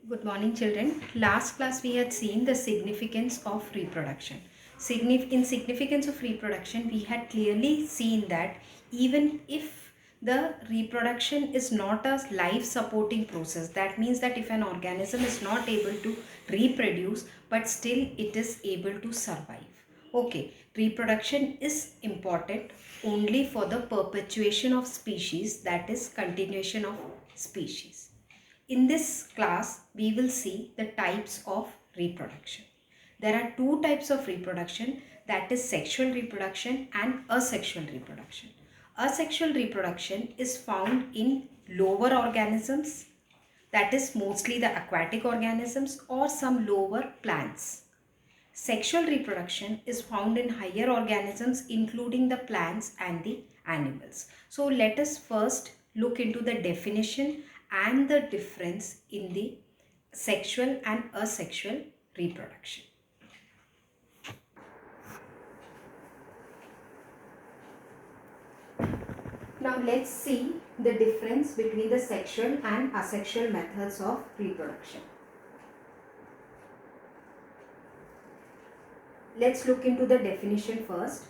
Good morning, children. Last class we had seen the significance of reproduction. In significance of reproduction, we had clearly seen that even if the reproduction is not a life supporting process, that means that if an organism is not able to reproduce, but still it is able to survive. Okay, reproduction is important only for the perpetuation of species, that is continuation of species. In this class, we will see the types of reproduction. There are two types of reproduction, that is sexual reproduction and asexual reproduction. Asexual reproduction is found in lower organisms, that is mostly the aquatic organisms or some lower plants. Sexual reproduction is found in higher organisms including the plants and the animals. So let us first look into the definition and the difference in the sexual and asexual reproduction. Now let's see the difference between the sexual and asexual methods of reproduction. Let's look into the definition first.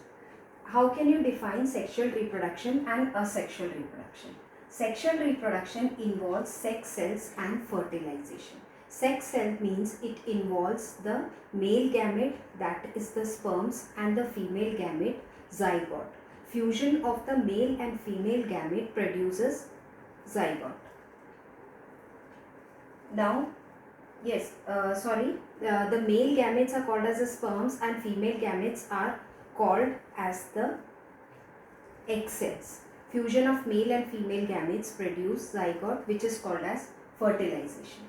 How can you define sexual reproduction and asexual reproduction? Sexual reproduction involves sex cells and fertilization. Sex cell means it involves the male gamete, that is the sperms, and the female gamete, zygote. Fusion of the male and female gamete produces zygote. Now, the male gametes are called as the sperms and female gametes are called as the egg cells. Fusion of male and female gametes produce zygote, which is called as fertilization.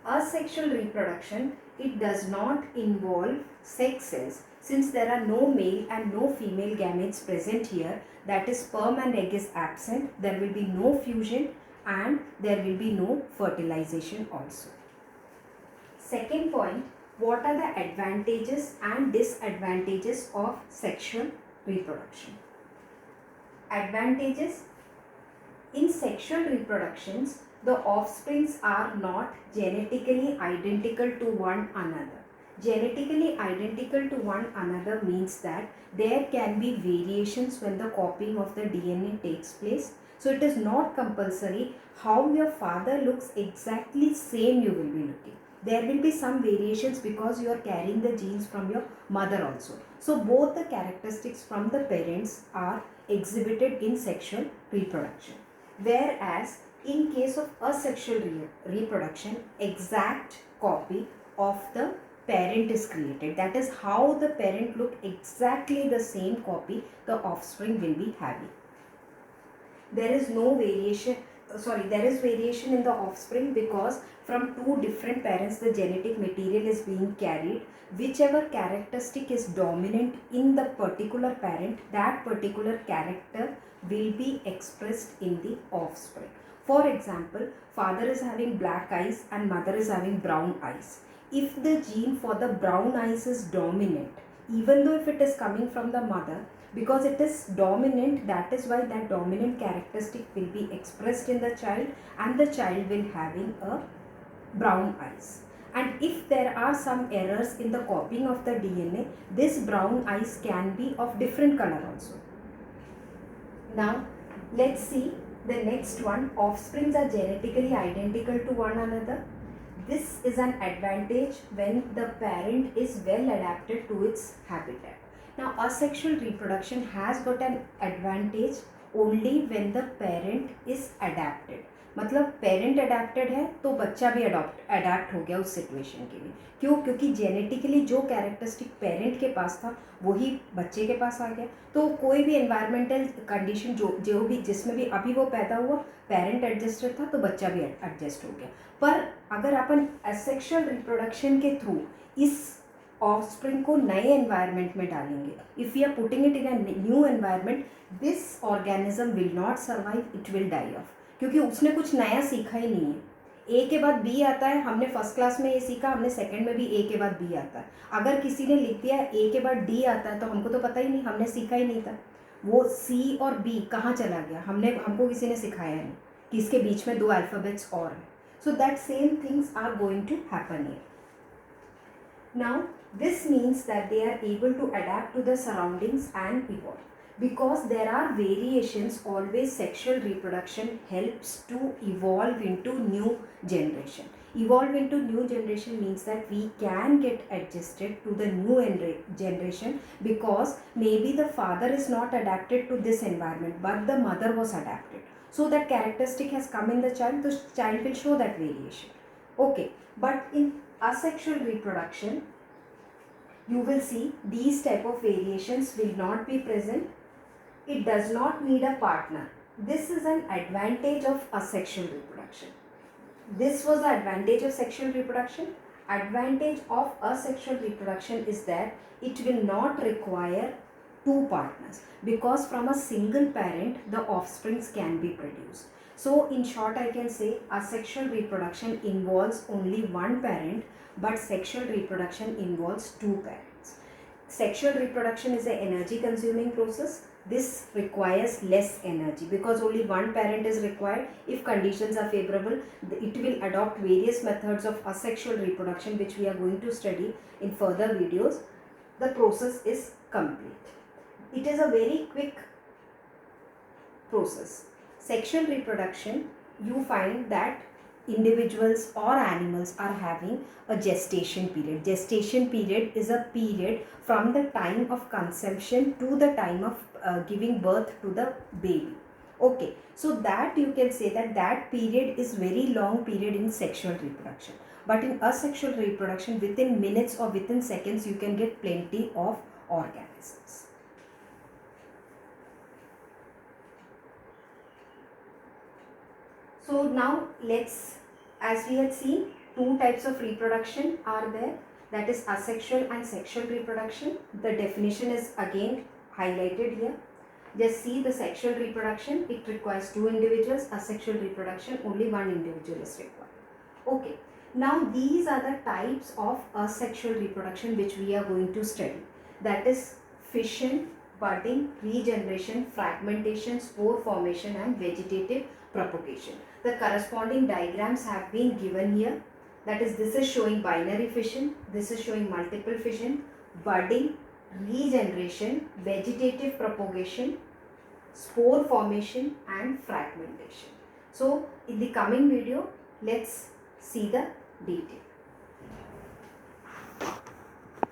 Asexual reproduction, it does not involve sex cells. Since there are no male and no female gametes present here, that is sperm and egg is absent, there will be no fusion and there will be no fertilization also. Second point, what are the advantages and disadvantages of sexual reproduction? Advantages: in sexual reproductions, the offsprings are not genetically identical to one another. Genetically identical to one another means that there can be variations when the copying of the DNA takes place. So it is not compulsory how your father looks exactly same you will be looking. There will be some variations because you are carrying the genes from your mother also. So both the characteristics from the parents are exhibited in sexual reproduction. Whereas in case of asexual reproduction, exact copy of the parent is created. That is how the parent look exactly the same copy the offspring will be having. There is no variation, there is variation in the offspring because from two different parents the genetic material is being carried. Whichever characteristic is dominant in the particular parent, that particular character will be expressed in the offspring. For example, father is having black eyes and mother is having brown eyes. If the gene for the brown eyes is dominant, even though if it is coming from the mother, because it is dominant, that is why that dominant characteristic will be expressed in the child and the child will having a brown eyes. And if there are some errors in the copying of the DNA, this brown eyes can be of different color also. Now let's see the next one. Offsprings are genetically identical to one another. This is an advantage when the parent is well adapted to its habitat. Now asexual reproduction has got an advantage only when the parent is adapted. मतलब parent adapted है तो बच्चा भी adapt हो गया उस situation के लिए. क्यों? क्योंकि जेनेटिकली जो कैरेक्टरिस्टिक पेरेंट के पास था वही बच्चे के पास आ गया. तो कोई भी एनवायरमेंटल कंडीशन जो भी जिसमें भी अभी वो पैदा हुआ, पेरेंट एडजस्टेड था तो बच्चा भी एडजस्ट हो गया. पर अगर अपन एसेक्सुअल रिप्रोडक्शन के थ्रू इस ऑफस्प्रिंग को नए एनवायरनमेंट में डालेंगे, if you are putting it in a new environment, this organism will not survive, it will die off. क्योंकि उसने कुछ नया सीखा ही नहीं है. ए के बाद बी आता है, हमने फर्स्ट क्लास में ये सीखा, हमने सेकंड में भी ए के बाद बी आता है. अगर किसी ने लिख दिया ए के बाद डी आता है तो हमको तो पता ही नहीं, हमने सीखा ही नहीं था. वो सी और बी कहाँ चला गया, हमको किसी ने सिखाया नहीं कि इसके बीच में दो अल्फ़ाबेट्स और हैं. So that same things are going to happen here. Now this means that they are able to adapt to the surroundings and evolve. Because there are variations, always sexual reproduction helps to evolve into new generation. Evolve into new generation means that we can get adjusted to the new generation, because maybe the father is not adapted to this environment but the mother was adapted. So that characteristic has come in the child will show that variation. Okay, but in asexual reproduction, you will see these type of variations will not be present. It does not need a partner. This is an advantage of asexual reproduction. This was the advantage of sexual reproduction. Advantage of asexual reproduction is that it will not require two partners, because from a single parent the offsprings can be produced. So in short, I can say asexual reproduction involves only one parent, but sexual reproduction involves two parents. Sexual reproduction is an energy consuming process. This requires less energy because only one parent is required. If conditions are favorable, it will adopt various methods of asexual reproduction, which we are going to study in further videos. The process is complete. It is a very quick process. Sexual reproduction, you find that individuals or animals are having a gestation period. Gestation period is a period from the time of conception to the time of giving birth to the baby. Okay, so that you can say that that period is very long period in sexual reproduction. But in asexual reproduction, within minutes or within seconds, you can get plenty of organisms. So now let's, as we had seen, two types of reproduction are there, that is asexual and sexual reproduction. The definition is again highlighted here. Just see the sexual reproduction, it requires two individuals. Asexual reproduction, only one individual is required. Okay, now these are the types of asexual reproduction which we are going to study. That is fission, budding, regeneration, fragmentation, spore formation and vegetative propagation. The corresponding diagrams have been given here. That is, this is showing binary fission, this is showing multiple fission, budding, regeneration, vegetative propagation, spore formation and fragmentation. So in the coming video, let's see the details.